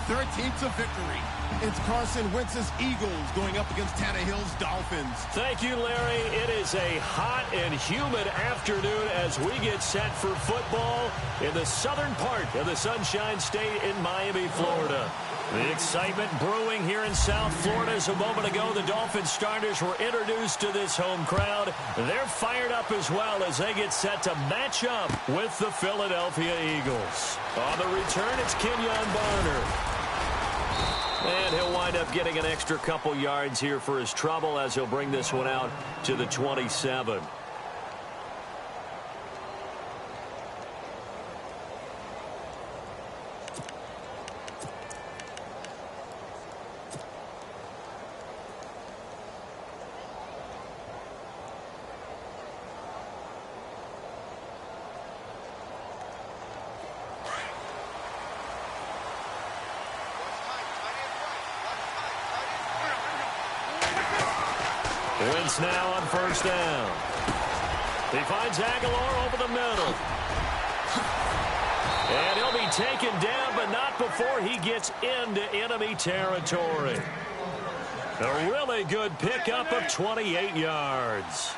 13th to victory. It's Carson Wentz's Eagles going up against Tannehill's Dolphins. Thank you, Larry. It is a hot and humid afternoon as we get set for football in the southern part of the Sunshine State in Miami, Florida. The excitement brewing here in South Florida. As a moment ago, the Dolphins starters were introduced to this home crowd. They're fired up as well as they get set to match up with the Philadelphia Eagles. On the return, it's Kenyon Barner. And he'll wind up getting an extra couple yards here for his trouble as he'll bring this one out to the 27. Wentz now on first down. He finds Aguilar over the middle. And he'll be taken down, but not before he gets into enemy territory. A really good pickup of 28 yards.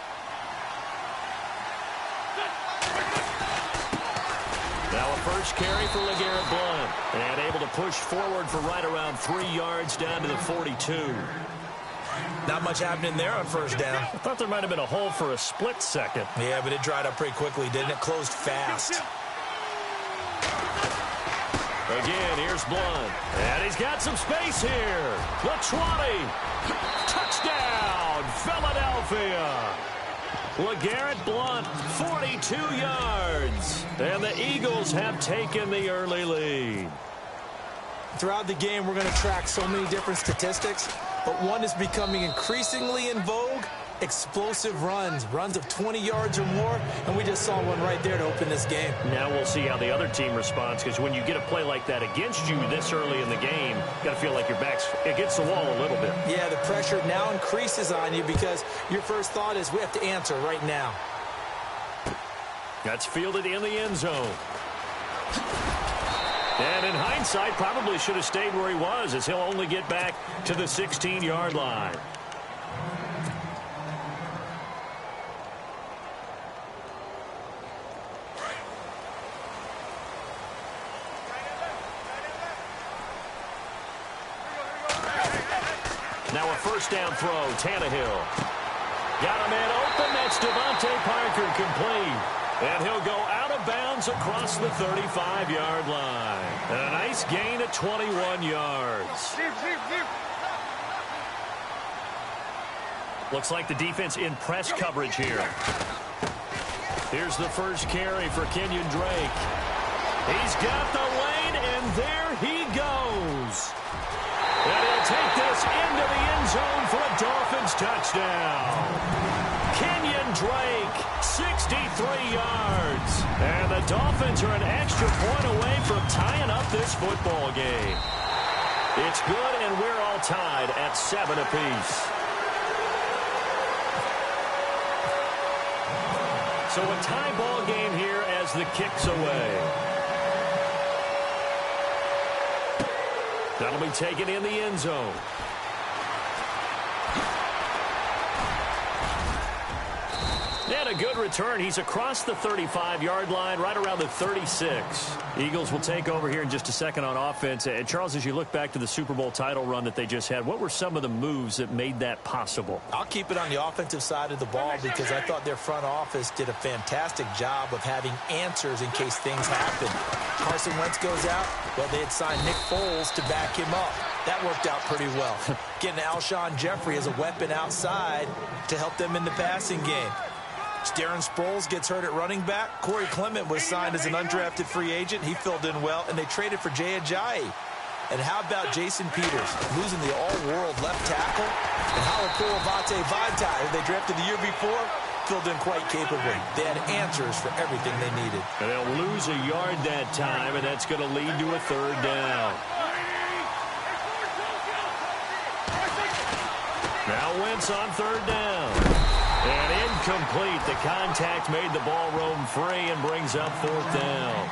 Now a first carry for LeGarrette Blount. And able to push forward for right around 3 yards down to the 42. Not much happening there on first down. I thought there might have been a hole for a split second. Yeah, but it dried up pretty quickly, didn't it? Closed fast. Again, here's Blount. And he's got some space here. The 20. Touchdown, Philadelphia. LeGarrette Blount, 42 yards. And the Eagles have taken the early lead. Throughout the game, we're going to track so many different statistics, but one is becoming increasingly in vogue: explosive runs of 20 yards or more, and we just saw one right there to open this game. Now we'll see how the other team responds, because when you get a play like that against you this early in the game, you got to feel like your back's against the wall a little bit. Yeah, the pressure now increases on you because your first thought is we have to answer right now. That's fielded in the end zone. And in hindsight, probably should have stayed where he was, as he'll only get back to the 16-yard line. Now a first down throw, Tannehill. Got a man open, that's Devontae Parker, complete. And he'll go out of bounds across the 35-yard line. And a nice gain of 21 yards. Looks like the defense in press coverage here. Here's the first carry for Kenyon Drake. He's got the lane, and there he goes. And he'll take this into the end zone for a Dolphins touchdown. Kenyon Drake, 63 yards. And the Dolphins are an extra point away from tying up this football game. It's good, and we're all tied at 7 apiece. So a tie ball game here as the kick's away. That'll be taken in the end zone. And a good return. He's across the 35-yard line, right around the 36. Eagles will take over here in just a second on offense. And Charles, as you look back to the Super Bowl title run that they just had, what were some of the moves that made that possible? I'll keep it on the offensive side of the ball because I thought their front office did a fantastic job of having answers in case things happen. Carson Wentz goes out. Well, they had signed Nick Foles to back him up. That worked out pretty well. Getting Alshon Jeffrey as a weapon outside to help them in the passing game. Darren Sproles gets hurt at running back. Corey Clement was signed as an undrafted free agent. He filled in well, and they traded for Jay Ajayi. And how about Jason Peters, losing the all-world left tackle? And Halapoulivaati Vaitai, who they drafted the year before, filled in quite capably. They had answers for everything they needed. And they'll lose a yard that time, and that's going to lead to a third down. Now Wentz on third down. And incomplete. The contact made the ball roam free and brings up fourth down.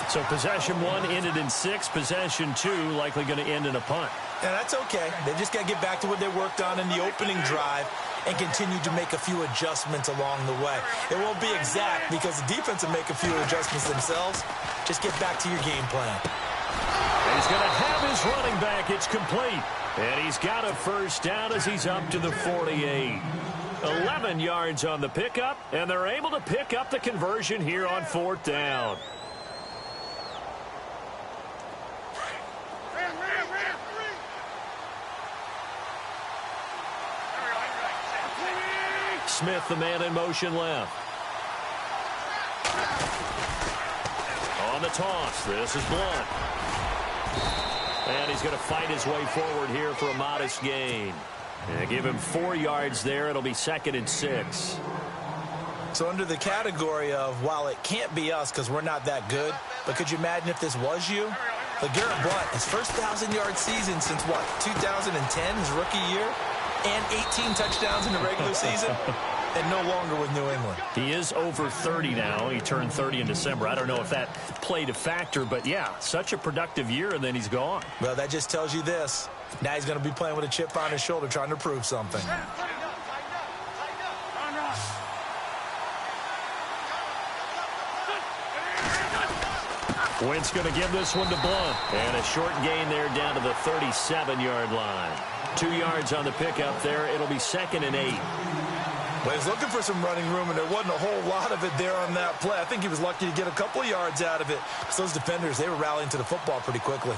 So possession 1 ended in 6. Possession 2 likely going to end in a punt. And that's okay. They just got to get back to what they worked on in the opening drive and continue to make a few adjustments along the way. It won't be exact because the defense will make a few adjustments themselves. Just get back to your game plan. He's going to have his running back. It's complete. And he's got a first down as he's up to the 48. 11 yards on the pickup, and they're able to pick up the conversion here on 4th down. Smith, the man in motion left. On the toss, this is Blunt. And he's going to fight his way forward here for a modest gain. And give him 4 yards there. It'll be 2nd and 6. So under the category of, while it can't be us because we're not that good, but could you imagine if this was you? LeGarrette Blunt, his first 1,000-yard season since, what, 2010, his rookie year? And 18 touchdowns in the regular season? And no longer with New England. He is over 30 now. He turned 30 in December. I don't know if that played a factor, but yeah, such a productive year, and then he's gone. Well, that just tells you this. Now he's going to be playing with a chip on his shoulder trying to prove something. Wentz going to give this one to Blunt. And a short gain there down to the 37-yard line. 2 yards on the pickup there. It'll be 2nd and 8. Well, he's looking for some running room, and there wasn't a whole lot of it there on that play. I think he was lucky to get a couple of yards out of it. So those defenders, they were rallying to the football pretty quickly.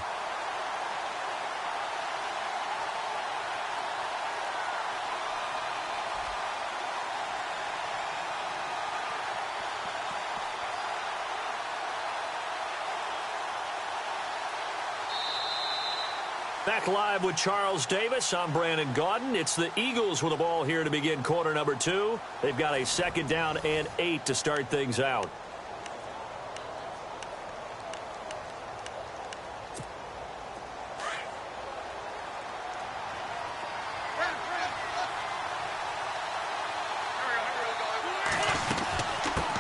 Back live with Charles Davis. I'm Brandon Gaudin. It's the Eagles with the ball here to begin quarter number 2. They've got a 2nd down and 8 to start things out.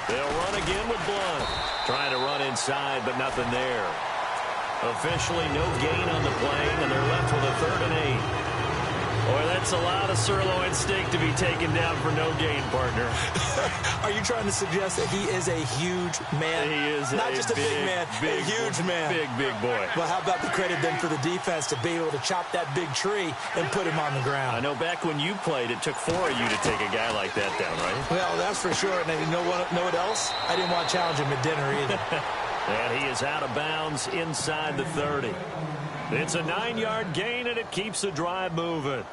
They'll run again with Blunt. Trying to run inside, but nothing there. Officially no gain on the play, and they're left with a 3rd and 8. Boy, that's a lot of sirloin steak to be taken down for no gain, partner. Are you trying to suggest that he is a huge man? He is not just a big man, a huge man. Big boy. Well, how about the credit then for the defense to be able to chop that big tree and put him on the ground? I know back when you played, it took 4 of you to take a guy like that down, right? Well, that's for sure. And you know what else? I didn't want to challenge him at dinner either. And he is out of bounds inside the 30. It's a 9-yard gain, and it keeps the drive moving.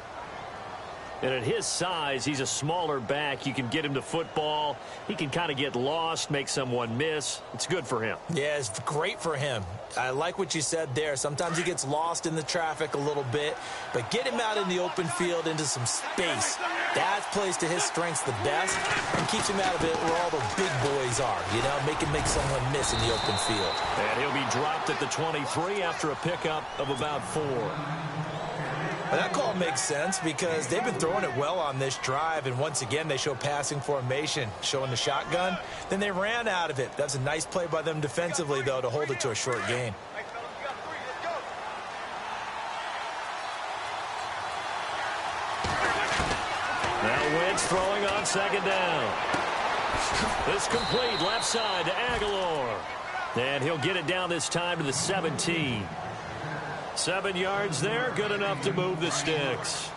And at his size, he's a smaller back. You can get him to football. He can kind of get lost, make someone miss. It's good for him. Yeah, it's great for him. I like what you said there. Sometimes he gets lost in the traffic a little bit, but get him out in the open field into some space. That plays to his strengths the best and keeps him out of it where all the big boys are, you know, make someone miss in the open field. And he'll be dropped at the 23 after a pickup of about 4. Well, that call makes sense because they've been throwing it well on this drive, and once again they show passing formation, showing the shotgun. Then they ran out of it. That's a nice play by them defensively, though, to hold it to a short gain. Now Wentz throwing on 2nd down. This complete left side to Aguilar. And he'll get it down this time to the 17. 7 yards there, good enough to move the sticks.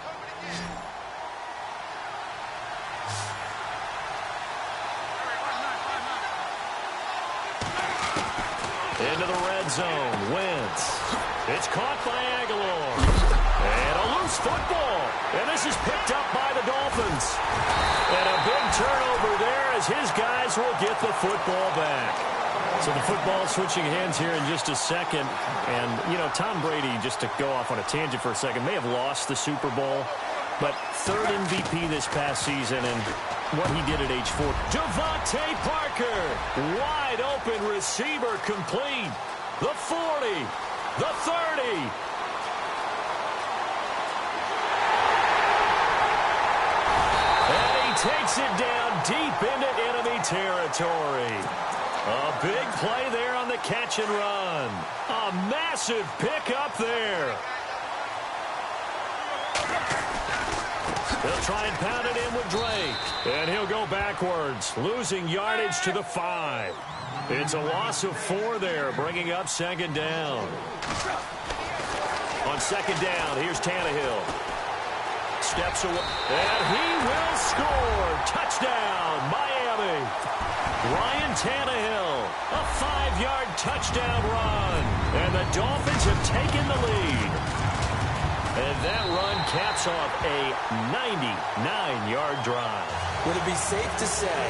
Into the red zone, Wentz. It's caught by Aguilar. And a loose football. And this is picked up by the Dolphins. And a big turnover there as his guys will get the football back. So the football switching hands here in just a second. And, you know, Tom Brady, just to go off on a tangent for a second, may have lost the Super Bowl. But 3rd MVP this past season and what he did at age 4. Devontae Parker, wide open receiver complete. The 40, the 30. And he takes it down deep into enemy territory. A big play there on the catch and run. A massive pickup there. They'll try and pound it in with Drake. And he'll go backwards, losing yardage to the 5. It's a loss of 4 there, bringing up second down. On second down, here's Tannehill. Steps away, and he will score. Touchdown, Miami. Ryan Tannehill, a 5-yard touchdown run. And the Dolphins have taken the lead. And that run caps off a 99-yard drive. Would it be safe to say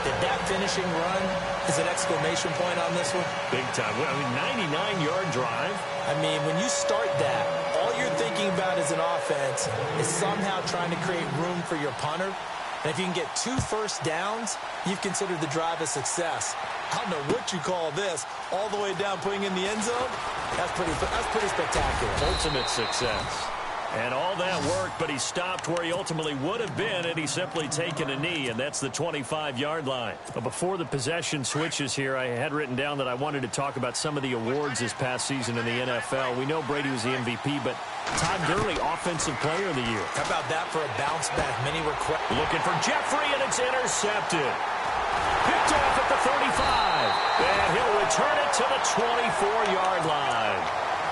that finishing run is an exclamation point on this one? Big time. I mean, 99-yard drive. I mean, when you start that, all you're thinking about as an offense is somehow trying to create room for your punter. And if you can get 2 first downs, you've considered the drive a success. I don't know what you call this. All the way down, putting in the end zone. That's pretty spectacular. Ultimate success. And all that worked, but he stopped where he ultimately would have been, and he's simply taken a knee, and that's the 25-yard line. But before the possession switches here, I had written down that I wanted to talk about some of the awards this past season in the NFL. We know Brady was the MVP, but Todd Gurley, Offensive Player of the Year. How about that for a bounce back? Many requests. Looking for Jeffrey, and it's intercepted. Picked off at the 35, and he'll return it to the 24-yard line.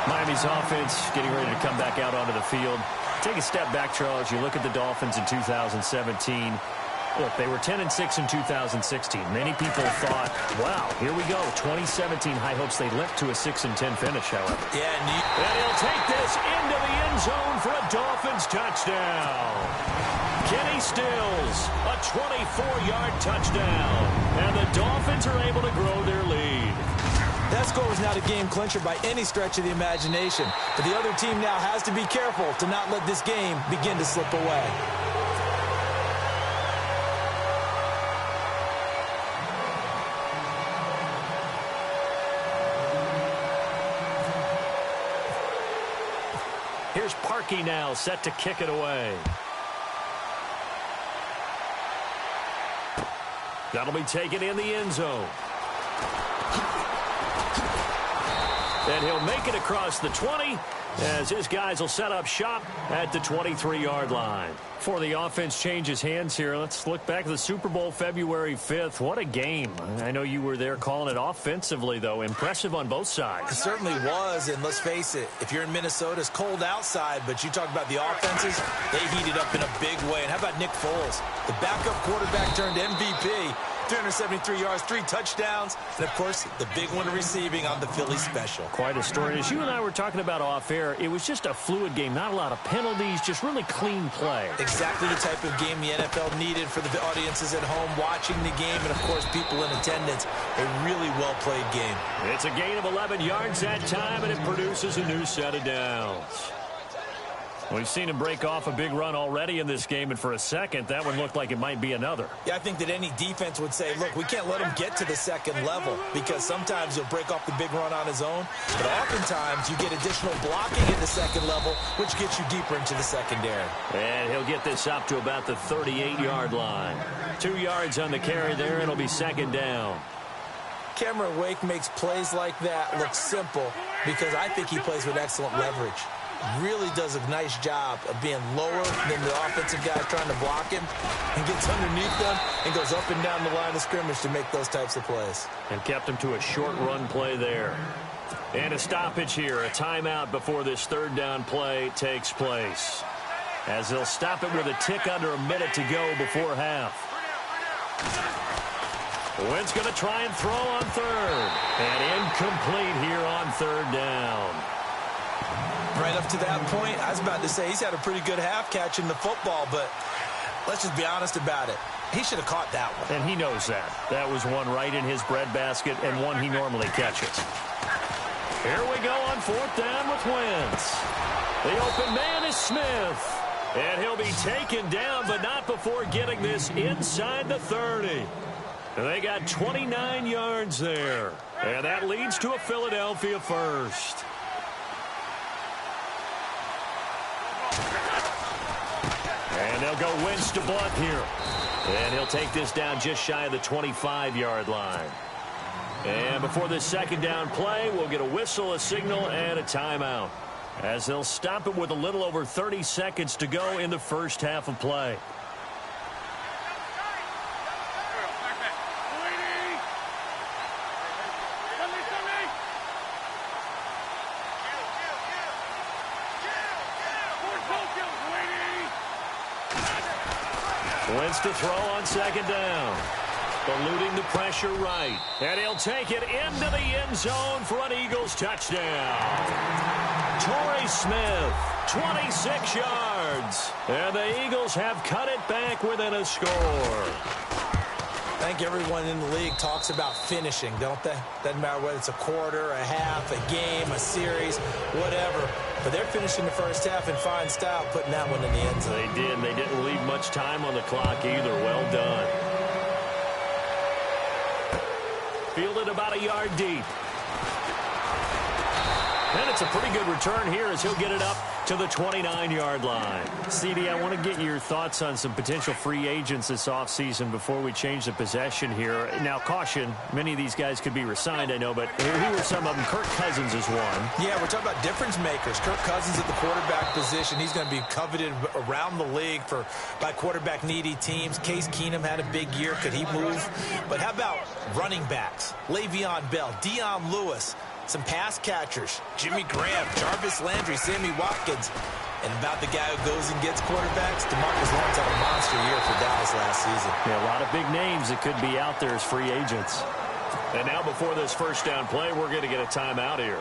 Miami's offense getting ready to come back out onto the field. Take a step back, Charles. You look at the Dolphins in 2017. Look, they were 10-6 in 2016. Many people thought, wow, here we go. 2017 high hopes. They limped to a 6-10 finish, however. Yeah, and he'll take this into the end zone for a Dolphins touchdown. Kenny Stills, a 24-yard touchdown. And the Dolphins are able to grow their lead. That score was not a game clincher by any stretch of the imagination. But the other team now has to be careful to not let this game begin to slip away. Here's Parkey now, set to kick it away. That'll be taken in the end zone. And he'll make it across the 20 as his guys will set up shop at the 23-yard line. Before the offense changes hands here, let's look back at the Super Bowl February 5th. What a game. I know you were there calling it offensively, though. Impressive on both sides. It certainly was, and let's face it, if you're in Minnesota, it's cold outside, but you talk about the offenses, they heated up in a big way. And how about Nick Foles? The backup quarterback turned MVP. 373 yards, 3 touchdowns, and, of course, the big one receiving on the Philly special. Quite a story. As you and I were talking about off-air, it was just a fluid game. Not a lot of penalties, just really clean play. Exactly the type of game the NFL needed for the audiences at home watching the game and, of course, people in attendance. A really well-played game. It's a gain of 11 yards that time, and it produces a new set of downs. We've seen him break off a big run already in this game, and for a second, that one looked like it might be another. Yeah, I think that any defense would say, look, we can't let him get to the second level because sometimes he'll break off the big run on his own, but oftentimes you get additional blocking at the second level, which gets you deeper into the secondary. And he'll get this up to about the 38-yard line. 2 yards on the carry there, and it'll be second down. Cameron Wake makes plays like that look simple because I think he plays with excellent leverage. Really does a nice job of being lower than the offensive guy trying to block him and gets underneath them and goes up and down the line of scrimmage to make those types of plays. And kept him to a short run play there. And a stoppage here, a timeout before this third down play takes place. As they'll stop it with a tick under a minute to go before half. Wentz going to try and throw on third. And incomplete here on third down. Right up to that point, I was about to say he's had a pretty good half catching the football, but let's just be honest about it. He should have caught that one. And he knows that. That was one right in his breadbasket and one he normally catches. Here we go on fourth down with Wentz. The open man is Smith. And he'll be taken down, but not before getting this inside the 30. They got 29 yards there. And that leads to a Philadelphia first. And they'll go Wentz to Blunt here. And he'll take this down just shy of the 25-yard line. And before this second down play, we'll get a whistle, a signal, and a timeout, as they'll stop it with a little over 30 seconds to go in the first half of play. Wentz to throw on second down. Eluding the pressure right. And he'll take it into the end zone for an Eagles touchdown. Torrey Smith, 26 yards. And the Eagles have cut it back within a score. I think everyone in the league talks about finishing, don't they? Doesn't matter whether it's a quarter, a half, a game, a series, whatever. But they're finishing the first half in fine style, putting that one in the end zone. They did. They didn't leave much time on the clock either. Well done. Fielded about a yard deep. And it's a pretty good return here as he'll get it up to the 29-yard line. CD, I want to get your thoughts on some potential free agents this offseason before we change the possession here. Now, caution, many of these guys could be re-signed, I know, but who are some of them? Kirk Cousins is one. Yeah, we're talking about difference makers. Kirk Cousins at the quarterback position. He's going to be coveted around the league by quarterback-needy teams. Case Keenum had a big year. Could he move? But how about running backs? Le'Veon Bell, Dion Lewis. Some pass catchers, Jimmy Graham, Jarvis Landry, Sammy Watkins. And about the guy who goes and gets quarterbacks, DeMarcus Lawrence had a monster year for Dallas last season. Yeah, a lot of big names that could be out there as free agents. And now before this first down play, we're going to get a timeout here,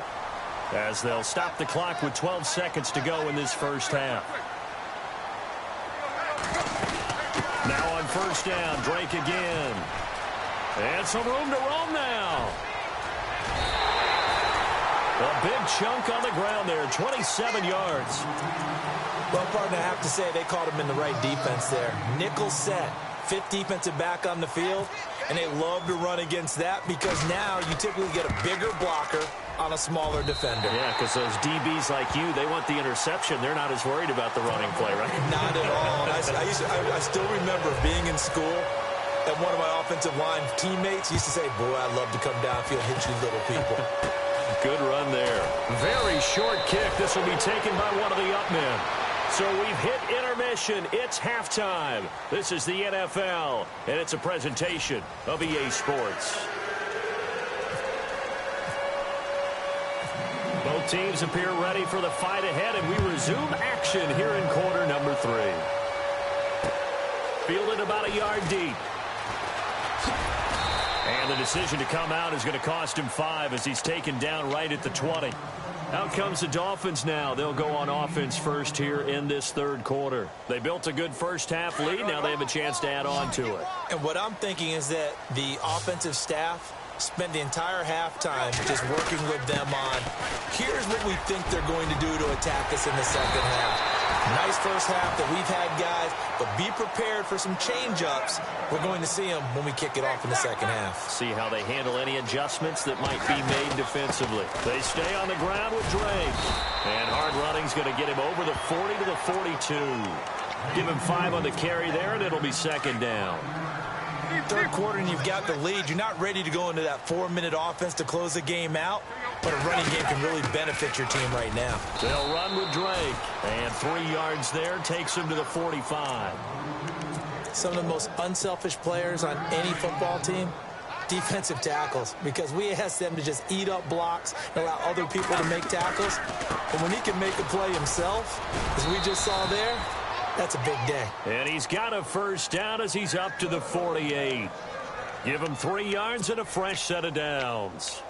as they'll stop the clock with 12 seconds to go in this first half. Now on first down, Drake again. And some room to roam now. A big chunk on the ground there, 27 yards. Well, partner, I have to say they caught him in the right defense there. Nickel set, fifth defensive back on the field, and they love to run against that because now you typically get a bigger blocker on a smaller defender. Yeah, because those DBs like you, they want the interception. They're not as worried about the running play, right? Not at all. I still remember being in school, and one of my offensive line teammates used to say, boy, I'd love to come downfield and hit you little people. Good run there. Very short kick. This will be taken by one of the up men. So we've hit intermission. It's halftime. This is the NFL, and it's a presentation of EA Sports. Both teams appear ready for the fight ahead, and we resume action here in quarter number 3. Fielded about a yard deep. And the decision to come out is going to cost him 5 as he's taken down right at the 20. Out comes the Dolphins now. They'll go on offense first here in this third quarter. They built a good first half lead. Now they have a chance to add on to it. And what I'm thinking is that the offensive staff spent the entire halftime just working with them on, here's what we think they're going to do to attack us in the second half. Nice first half that we've had, guys, but be prepared for some change-ups. We're going to see them when we kick it off in the second half. See how they handle any adjustments that might be made defensively. They stay on the ground with Drake. And hard running's going to get him over the 40 to the 42. Give him 5 on the carry there, and it'll be second down. Third quarter, and you've got the lead. You're not ready to go into that 4-minute offense to close the game out, but a running game can really benefit your team right now. They'll run with Drake, and 3 yards there takes him to the 45. Some of the most unselfish players on any football team, defensive tackles, because we ask them to just eat up blocks and allow other people to make tackles. But when he can make a play himself, as we just saw there, that's a big day. And he's got a first down as he's up to the 48. Give him 3 yards and a fresh set of downs.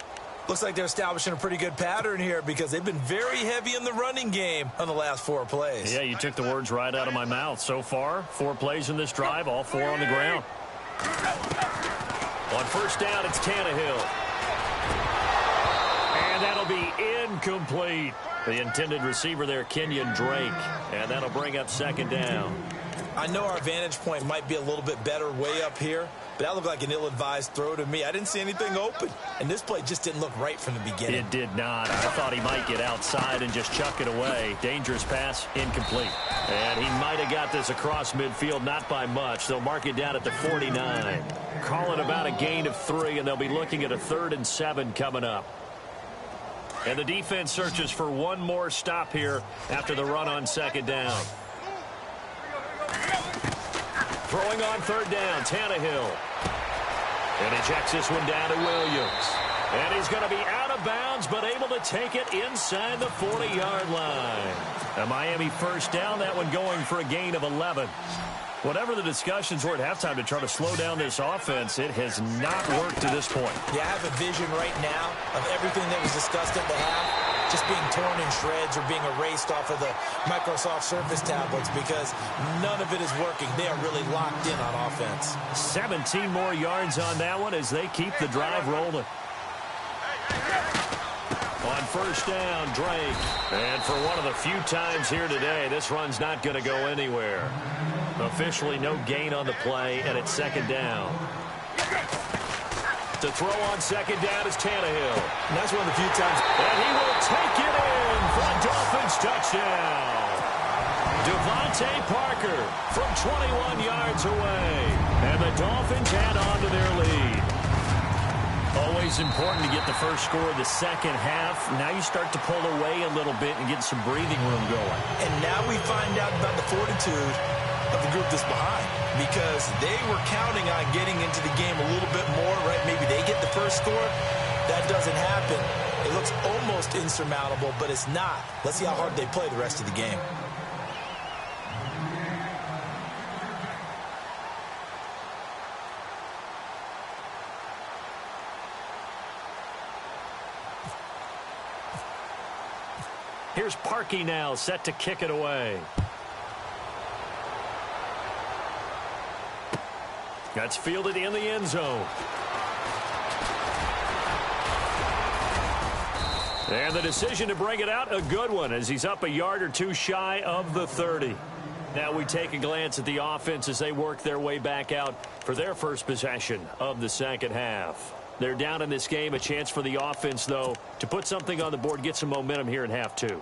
Looks like they're establishing a pretty good pattern here because they've been very heavy in the running game on the last 4 plays. Yeah, you took the words right out of my mouth. So far, 4 plays in this drive, all 4 on the ground. On first down, it's Tannehill. And that'll be incomplete. The intended receiver there, Kenyon Drake. And that'll bring up second down. I know our vantage point might be a little bit better way up here, but that looked like an ill-advised throw to me. I didn't see anything open, and this play just didn't look right from the beginning. It did not. I thought he might get outside and just chuck it away. Dangerous pass, incomplete. And he might have got this across midfield, not by much. They'll mark it down at the 49. Call it about a gain of 3, and they'll be looking at a 3rd and 7 coming up. And the defense searches for one more stop here after the run on 2nd down. Throwing on 3rd down, Tannehill. And he checks this one down to Williams. And he's going to be out of bounds, but able to take it inside the 40-yard line. A Miami 1st down, that one going for a gain of 11. Whatever the discussions were at halftime to try to slow down this offense, it has not worked to this point. Yeah, I have a vision right now of everything that was discussed at the half just being torn in shreds or being erased off of the Microsoft Surface tablets because none of it is working. They are really locked in on offense. 17 more yards on that one as they keep the drive rolling. On 1st down, Drake. And for one of the few times here today, this run's not going to go anywhere. Officially no gain on the play, and it's 2nd down. To throw on 2nd down is Tannehill. And that's one of the few times. And he will take it in for a Dolphins touchdown. Devontae Parker from 21 yards away. And the Dolphins add on to their lead. Always important to get the first score of the second half. Now you start to pull away a little bit and get some breathing room going. And now we find out about the fortitude of the group that's behind, because they were counting on getting into the game a little bit more, right? Maybe they get the first score. That doesn't happen. It looks almost insurmountable, but it's not. Let's see how hard they play the rest of the game. Here's Parkey now, set to kick it away. That's fielded in the end zone. And the decision to bring it out, a good one, as he's up a yard or two shy of the 30. Now we take a glance at the offense as they work their way back out for their first possession of the second half. They're down in this game, a chance for the offense, though, to put something on the board, get some momentum here in half 2.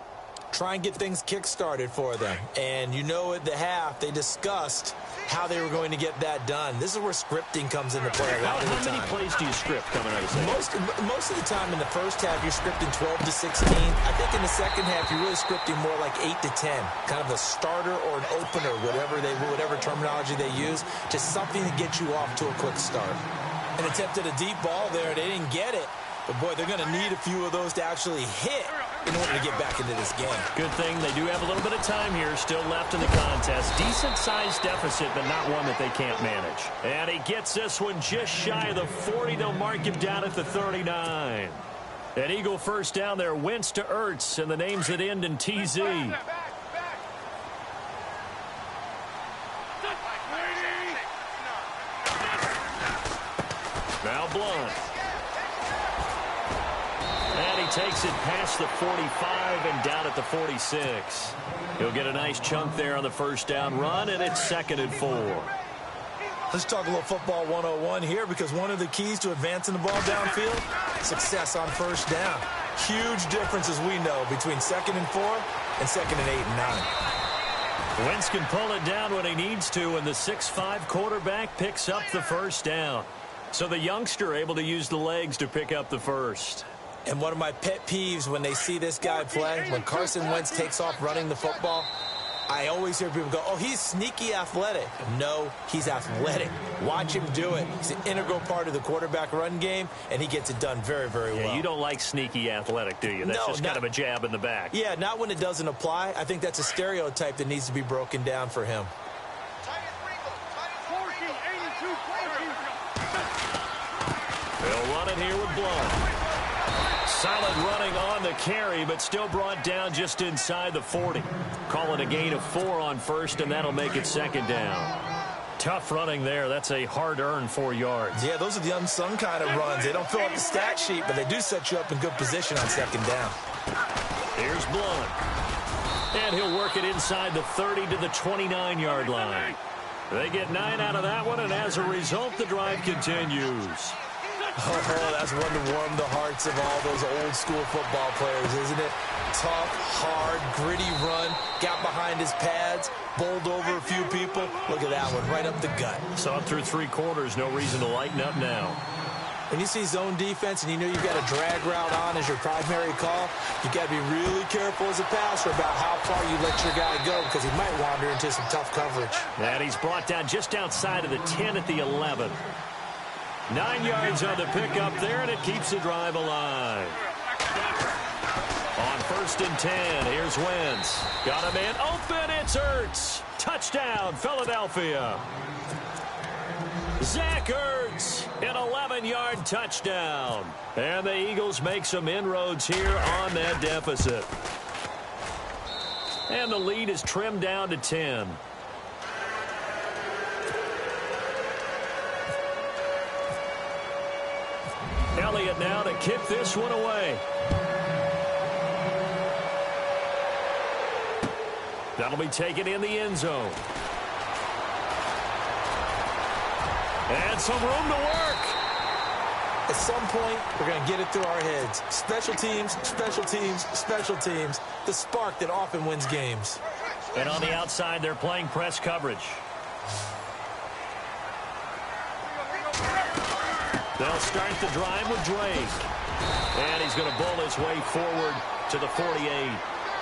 Try and get things kick-started for them. And you know at the half, they discussed how they were going to get that done. This is where scripting comes into play a lot of the time. How many plays do you script coming out of the second? Most of the time in the first half, you're scripting 12 to 16. I think in the second half, you're really scripting more like 8 to 10. Kind of a starter or an opener, whatever terminology they use, just something to get you off to a quick start. And attempted a deep ball there. They didn't get it. But, boy, they're going to need a few of those to actually hit in order to get back into this game. Good thing they do have a little bit of time here still left in the contest. Decent-sized deficit, but not one that they can't manage. And he gets this one just shy of the 40. They'll mark him down at the 39. An Eagle first down there. Wentz to Ertz, and the names that end in TZ. Now Blunt. And he takes it past the 45 and down at the 46. He'll get a nice chunk there on the first down run, and it's 2nd and 4. Let's talk a little football 101 here, because one of the keys to advancing the ball downfield, success on first down. Huge difference, as we know, between 2nd and 4 and 2nd and 8 and 9. Wentz can pull it down when he needs to, and the 6'5" quarterback picks up the first down. So the youngster able to use the legs to pick up the first. And one of my pet peeves when they see this guy play, when Carson Wentz takes off running the football, I always hear people go, oh, he's sneaky athletic. No, he's athletic. Watch him do it. He's an integral part of the quarterback run game, and he gets it done very, very well. You don't like sneaky athletic, do you? That's just kind of a jab in the back. Yeah, not when it doesn't apply. I think that's a stereotype that needs to be broken down for him. They'll run it here with Blunt. Solid running on the carry, but still brought down just inside the 40. Call it a gain of 4 on first, and that'll make it 2nd down. Tough running there. That's a hard-earned 4 yards. Yeah, those are the unsung kind of runs. They don't fill up the stat sheet, but they do set you up in good position on 2nd down. Here's Blunt. And he'll work it inside the 30 to the 29-yard line. They get 9 out of that one, and as a result, the drive continues. Oh, that's one to warm the hearts of all those old-school football players, isn't it? Tough, hard, gritty run, got behind his pads, bowled over a few people. Look at that one, right up the gut. Saw it through 3 quarters, no reason to lighten up now. When you see zone defense and you know you've got a drag route on as your primary call, you got to be really careful as a passer about how far you let your guy go because he might wander into some tough coverage. And he's brought down just outside of the 10 at the 11. 9 yards on the pickup there, and it keeps the drive alive. On 1st and 10, here's Wentz. Got a man open, it's Ertz. Touchdown, Philadelphia. Zach Ertz, an 11-yard touchdown. And the Eagles make some inroads here on that deficit. And the lead is trimmed down to 10. Elliott now to kick this one away. That'll be taken in the end zone. And some room to work. At some point, we're going to get it through our heads. Special teams, special teams, special teams. The spark that often wins games. And on the outside, they're playing press coverage. They'll start the drive with Drake. And he's going to bowl his way forward to the 48.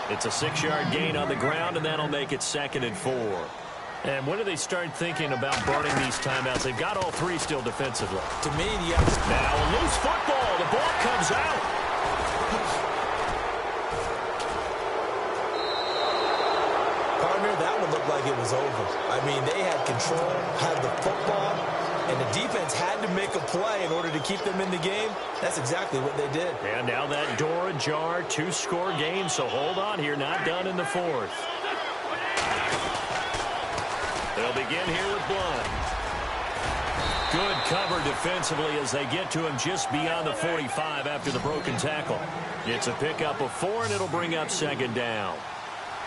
It's a 6-yard gain on the ground, and that'll make it 2nd and 4. And when do they start thinking about burning these timeouts? They've got all 3 still defensively. To me, you have to... Now a loose football. The ball comes out. Partner, that one looked like it was over. I mean, they had control, had the football, and the defense had to make a play in order to keep them in the game. That's exactly what they did. And now that door ajar, 2-score game, so hold on here. Not done in the 4th. They'll begin here with Blunt. Good cover defensively as they get to him just beyond the 45 after the broken tackle. It's a pickup of 4, and it'll bring up 2nd down.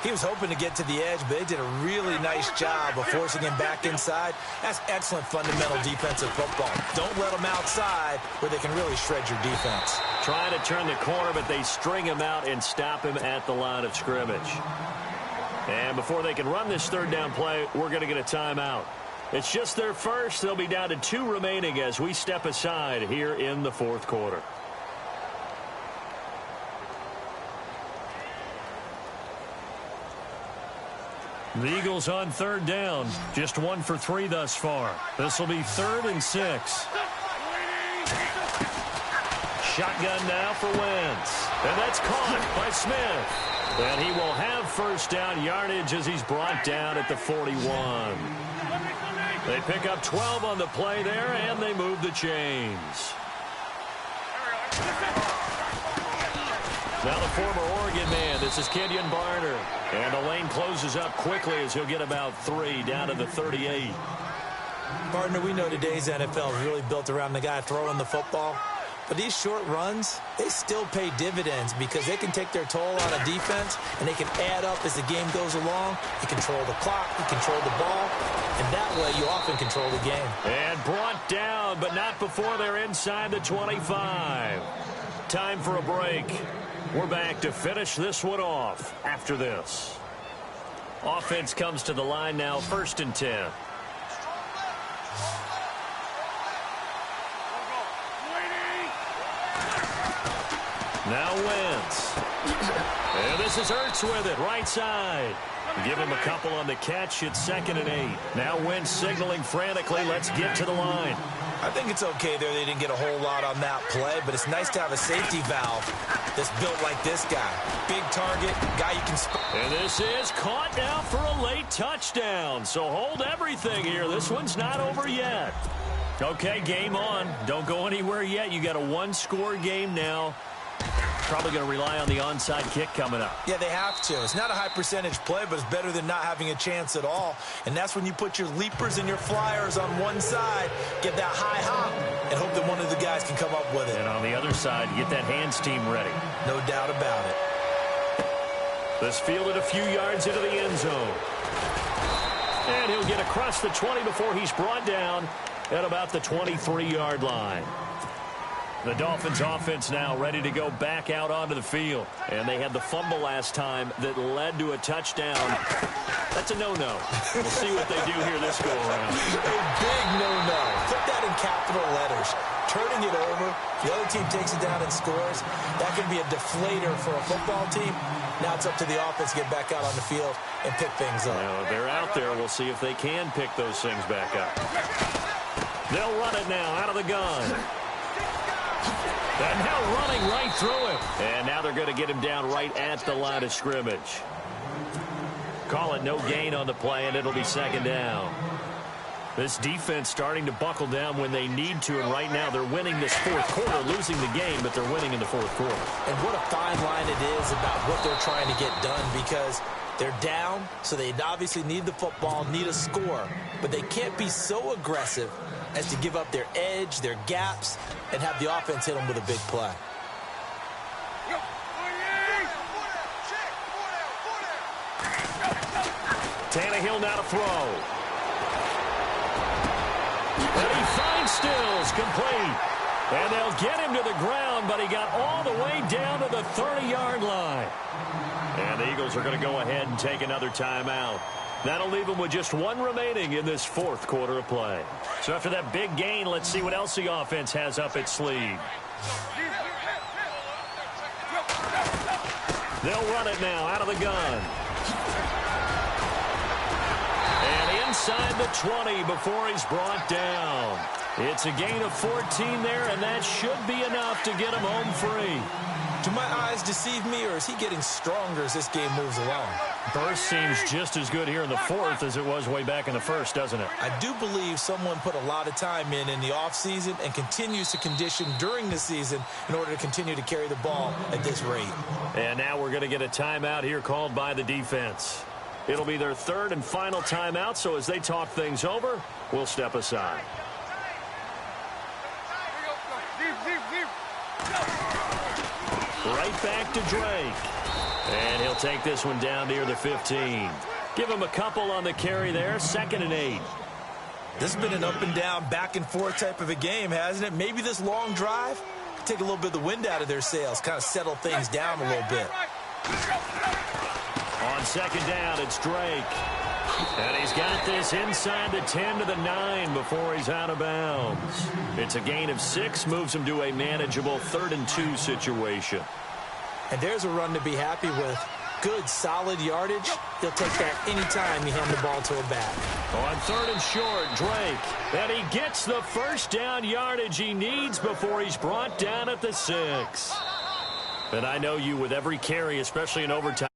He was hoping to get to the edge, but they did a really nice job of forcing him back inside. That's excellent fundamental defensive football. Don't let them outside where they can really shred your defense. Trying to turn the corner, but they string him out and stop him at the line of scrimmage. And before they can run this 3rd down play, we're going to get a timeout. It's just their first. They'll be down to 2 remaining as we step aside here in the 4th quarter. The Eagles on 3rd down. Just 1 for 3 thus far. This will be 3rd and 6. Shotgun now for Wentz. And that's caught by Smith. And he will have 1st down yardage as he's brought down at the 41. They pick up 12 on the play there, and they move the chains. Now the former Oregon man, this is Kenyon Barner. And the lane closes up quickly as he'll get about 3 down to the 38. Partner, we know today's NFL is really built around the guy throwing the football. But these short runs, they still pay dividends because they can take their toll on a defense and they can add up as the game goes along. You control the clock, you control the ball, and that way you often control the game. And brought down, but not before they're inside the 25. Time for a break. We're back to finish this one off after this. Offense comes to the line now, 1st and 10. Now Wentz. And this is Ertz with it, right side. Give him a couple on the catch. It's 2nd and 8. Now Wentz signaling frantically, let's get to the line. I think it's okay there. They didn't get a whole lot on that play, but it's nice to have a safety valve that's built like this guy. Big target, guy you can... And this is caught now for a late touchdown. So hold everything here. This one's not over yet. Okay, game on. Don't go anywhere yet. You got a 1-score game now. Probably going to rely on the onside kick coming up. Yeah, they have to. It's not a high percentage play, but it's better than not having a chance at all. And that's when you put your leapers and your flyers on one side, get that high hop, and hope that one of the guys can come up with it. And on the other side, get that hands team ready. No doubt about it. This fielded a few yards into the end zone. And he'll get across the 20 before he's brought down at about the 23-yard line. The Dolphins offense now ready to go back out onto the field. And they had the fumble last time that led to a touchdown. That's a no-no. We'll see what they do here this go-around. A big no-no. Put that in capital letters. Turning it over, the other team takes it down and scores. That can be a deflator for a football team. Now it's up to the offense to get back out on the field and pick things up. Now, they're out there. We'll see if they can pick those things back up. They'll run it now out of the gun. And now running right through him. And now they're going to get him down right at the line of scrimmage. Call it no gain on the play, and it'll be second down. This defense starting to buckle down when they need to, and right now they're winning this fourth quarter, losing the game, but they're winning in the fourth quarter. And what a fine line it is about what they're trying to get done, because they're down, so they obviously need the football, need a score, but they can't be so aggressive as to give up their edge, their gaps, and have the offense hit them with a big play. Tannehill now to throw. And he finds Stills, complete. And they'll get him to the ground, but he got all the way down to the 30-yard line. And the Eagles are going to go ahead and take another timeout. That'll leave them with just one remaining in this fourth quarter of play. So after that big gain, let's see what else the offense has up its sleeve. They'll run it now out of the gun. And inside the 20 before he's brought down. It's a gain of 14 there, and that should be enough to get him home free. Do my eyes deceive me, or is he getting stronger as this game moves along? Burst seems just as good here in the fourth as it was way back in the first, doesn't it? I do believe someone put a lot of time in the offseason and continues to condition during the season in order to continue to carry the ball at this rate. And now we're going to get a timeout here called by the defense. It'll be their third and final timeout, so as they talk things over, we'll step aside. Right back to Drake. And he'll take this one down near the 15. Give him a couple on the carry there. 2nd and 8. This has been an up and down, back and forth type of a game, hasn't it? Maybe this long drive could take a little bit of the wind out of their sails, kind of settle things down a little bit. On 2nd down, it's Drake. And he's got this inside the 10 to the 9 before he's out of bounds. It's a gain of 6, moves him to a manageable 3rd and 2 situation. And there's a run to be happy with. Good, solid yardage. He'll take that anytime you hand the ball to a back. On 3rd and short, Drake. And he gets the first down yardage he needs before he's brought down at the 6. And I know you, with every carry, especially in overtime,